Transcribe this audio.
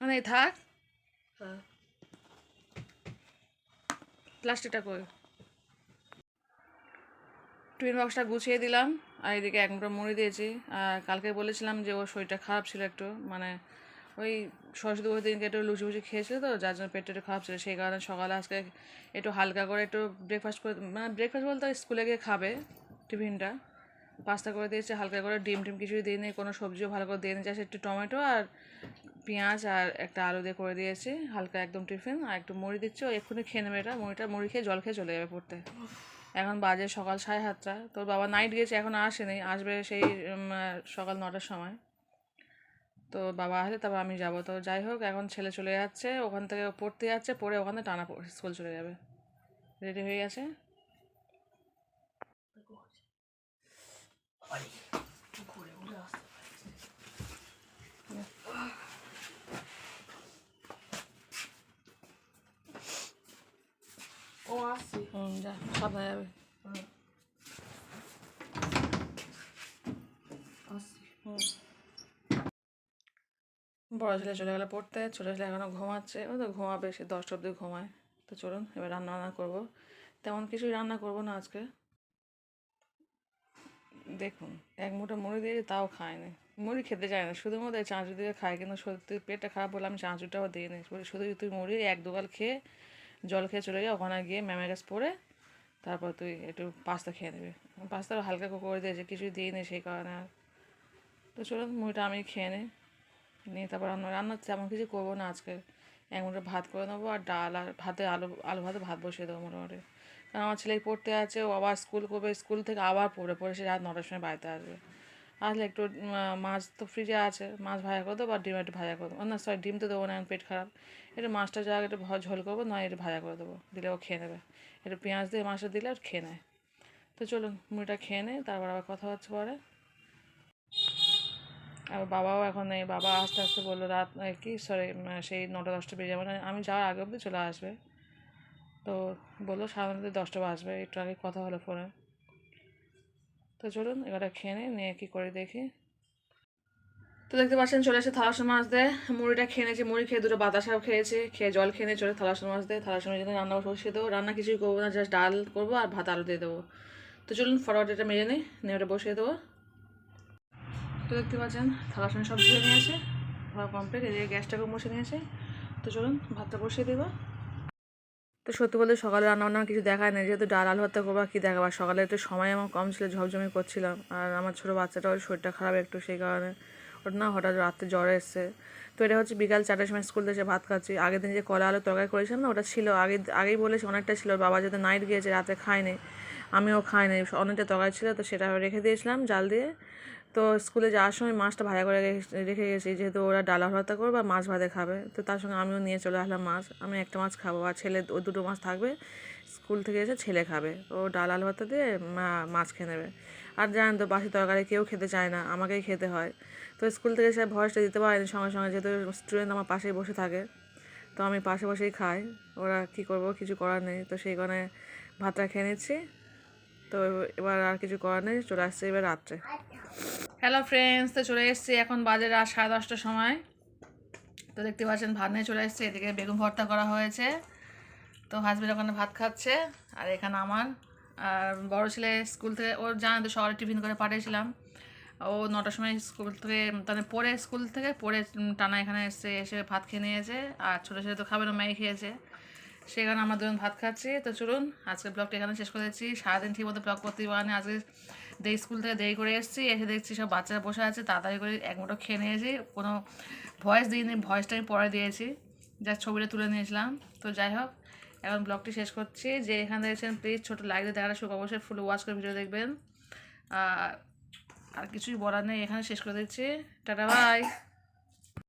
ওখানেই থাক। প্লাস্টিকটা কই, টিফিন বক্সটা গুছিয়ে দিলাম, আর এদিকে এক মুঠো মুড়ি দিয়েছি। আর কালকে বলেছিলাম যে ওর শরীরটা খারাপ ছিল একটু, মানে ওই সরস্বতী পুজোর দিনকে একটু লুচি ফুচি খেয়েছিল, তো যার জন্য পেটটা একটু খারাপ ছিল। সেই কারণে সকালে আজকে একটু হালকা করে একটু ব্রেকফাস্ট করে, মানে ব্রেকফাস্ট বলতে স্কুলে গিয়ে খাবে টিফিনটা, পাস্তা করে দিয়েছে হালকা করে, ডিম টিম কিছুই দিয়ে নিই, কোনো সবজিও ভালো করে দিয়ে নিয়েছি, একটু টমেটো আর পেঁয়াজ আর একটা আলু দিয়ে করে দিয়েছি হালকা একদম টিফিন। আর একটু মুড়ি দিচ্ছি, ও এক্ষুনি খেয়ে নেবে এটা, মুড়ি খেয়ে জল খেয়ে চলে যাবে পড়তে। এখন বাজে সকাল 7:30। তোর বাবা নাইট গিয়েছে, এখন আসেনি, আসবে সেই সকাল 9টার সময়। তো বাবা আসলে তারপর আমি যাব। তো যাই হোক, এখন ছেলে চলে যাচ্ছে, ওখান থেকে পড়তে যাচ্ছে, পড়ে ওখানে টানা স্কুল চলে যাবে। রেডি হয়ে গেছে। ও আসছি। যা, সাবধানে যাবে। বড় ছেলে চলে গেলে পড়তে, ছোটো ছেলে এখনও ঘুমাচ্ছে, ও তো ঘুমাবে, সে 10টা অবধি ঘুমায়। তো চলুন এবার রান্না বান্না করবো। তেমন কিছুই রান্না করবো না আজকে। দেখুন, এক মুঠো মুড়ি দিয়েছি, তাও খায়নি, মুড়ি খেতে চায় না, শুধুমাত্র চাঁচু দিয়ে খায়। কিন্তু সত্যি পেটটা খারাপ বলে আমি চাঁচুটাও দিয়ে নিই, শুধু তুই মুড়ি 1-2 গাল খেয়ে জল খেয়ে চলে যা, ওখানে গিয়ে ম্যামের কাছে পড়ে তারপর তুই একটু পাস্তা খেয়ে নেবে। পাস্তা হালকা করে দিয়েছে, কিছুই দিয়ে নেই সেই কারণে। আর তো চলুন মুড়িটা আমি খেয়ে নিই, নিয়ে তারপর রান্না তেমন কিছু করবো না আজকে। এক মুঠো ভাত করে নেবো, আর ডাল আর ভাতে আলু ভাতে ভাত বসিয়ে দেবো মোটামুটি। কারণ আমার ছেলে পড়তে আছে, ও আবার স্কুল করবে, স্কুল থেকে আবার পড়ে সে রাত 9টার সময় বাড়িতে আসবে। আসলে একটু মাছ তো ফ্রিজে আছে, মাছ ভাজা করে দেবো, আর ডিম একটু ভাজা করে দেবো, না সরি ডিম তো দেবো না, এখন পেট খারাপ। একটু মাছটা যা একটু ঝোল করবো, নয় একটু ভাজা করে দেবো, দিলে ও খেয়ে নেবে। একটু পেঁয়াজ দিয়ে মাছটা দিলে আর খেয়ে নেয়। তো চলুন মুড়িটা খেয়ে নেই, তারপর আবার কথা হচ্ছে পরে। আর বাবাও এখন নেই, বাবা আস্তে আস্তে বললো রাত কি সরি সেই 9টা-10টা বেজে যাবে, মানে আমি যাওয়ার আগে অবধি চলে আসবে। তো বললো সাধারণত 10টা বাজবে, একটু আগে কথা হলো ফোনে। তো চলুন এবারে খেয়ে নিয়ে কী করে দেখি। তো দেখতে পাচ্ছেন চলে এসে থালাসন মাছ দিয়ে মুড়িটা খেয়ে নিয়েছি, মুড়ি খেয়ে দুটো বাতাসাও খেয়েছি, খেয়ে জল খেয়ে নিয়ে চলে থালাসন মাছ দিয়ে, থালাসন মাছ রান্না বসিয়ে দেবো। রান্না কিছুই করবো না, জাস্ট ডাল করবো আর ভাত আলু দিয়ে দেবো। তো চলুন ফটাফট এটা মেজে নিই, নিয়ে ওটা বসিয়ে দেবো। তো দেখতে পাচ্ছেন থালাসন সব ধুয়ে নিয়েছে, ধোয়া কমপ্লিট, এদিকে গ্যাসটাকেও মুছে নিয়েছে। তো চলুন ভাতটা বসিয়ে দেবো। তো সত্যি বলতে সকালে রান্নাবান্না কিছু দেখায় না, যেহেতু ডাল আলু ভাতটা করবো, কী দেখাবার, সকালে একটু সময় আমার কম ছিল, ঝমঝমি করছিলাম। আর আমার ছোটো বাচ্চাটা ওর শরীরটা খারাপ একটু, সেই কারণে ওর না হঠাৎ রাত্রে জ্বর এসছে। তো এটা হচ্ছে বিকাল 4টার সময় স্কুল থেকে ভাত খাচ্ছি। আগের দিন যে কলা আলু তরকারি করেছিলাম না, ওটা ছিল আগেই বলেছি অনেকটা ছিল, বাবা যেহেতু নাইট গিয়েছে রাতে খায়নি, আমিও খাইনি, অনেকটা তরকারি ছিল, তো সেটা রেখে দিয়েছিলাম জাল দিয়ে। তো স্কুলে যাওয়ার সময় মাছটা ভাজা করে রেখে গেছি, যেহেতু ওরা ডাল আলু ভর্তা করবে বা মাছ ভাজা খাবে, তো তার সঙ্গে আমিও নিয়ে চলে আসলাম মাছ। আমি একটা মাছ খাবো, আর ছেলে ও 2টো মাছ থাকবে, স্কুল থেকে এসে ছেলে খাবে, ও ডাল আলু ভর্তা দিয়ে মাছ খেয়ে নেবে। আর জানেন তো বাসি তরকারি কেউ খেতে চায় না, আমাকেই খেতে হয়। তো স্কুল থেকে এসে ভয়েসটা দিতে পারেনি সঙ্গে সঙ্গে, যেহেতু স্টুডেন্ট আমার পাশেই বসে থাকে, তো আমি পাশে বসেই খাই, ওরা কী করবো, কিছু করার নেই। তো সেই কারণে ভাতটা খেয়ে নিচ্ছি। তো এবার আর কিছু করার নেই, চলে আসছে এবার রাত্রে। হ্যালো ফ্রেন্ডস, তো চলে এসেছি, এখন বাজে রাত 10:30টার সময়। তো দেখতে পাচ্ছেন ভাত নিয়ে চলে এসেছি, এদিকে বেগুন ভর্তা করা হয়েছে। তো হাজবেন্ড ওখানে ভাত খাচ্ছে, আর এখানে আমার আর বড়ো ছেলে স্কুল থেকে, ওর জানে তো সকালে টিফিন করে পাঠিয়েছিলাম, ও 9টার সময় স্কুল থেকে মানে পড়ে স্কুল থেকে পড়ে টানা এখানে এসে ভাত খেয়ে নিয়েছে। আর ছোটো ছেলে তো খাবে না, ম্যাগি খেয়েছে, সেখানে আমরা দুজন ভাত খাচ্ছি। তো চলুন আজকে ব্লগটা এখানে শেষ করে দিচ্ছি। সারাদিন ঠিক মতো ব্লগ করতেই পারিনি, আজকে স্কুল থেকে দেরি করে এসেছি, এসে দেখছি সব বাচ্চারা বসে আছে, তাড়াতাড়ি করে এক মুঠো খেয়ে নিয়েছি, কোনো ভয়েস দিইনি, ভয়েসটা আমি পরে দিয়েছি, যা ছবিটা তুলে নিয়েছিলাম। তো যাই হোক, এখন ব্লগটি শেষ করছি। যে এখানে দেখছেন প্লিজ ছোটো লাইক দিয়ে দেখাটা শুরু, অবশ্যই ফুল ওয়াচ করে ভিডিও দেখবেন। আর কিছুই বলার নেই, এখানে শেষ করে দিচ্ছি। Tata bye.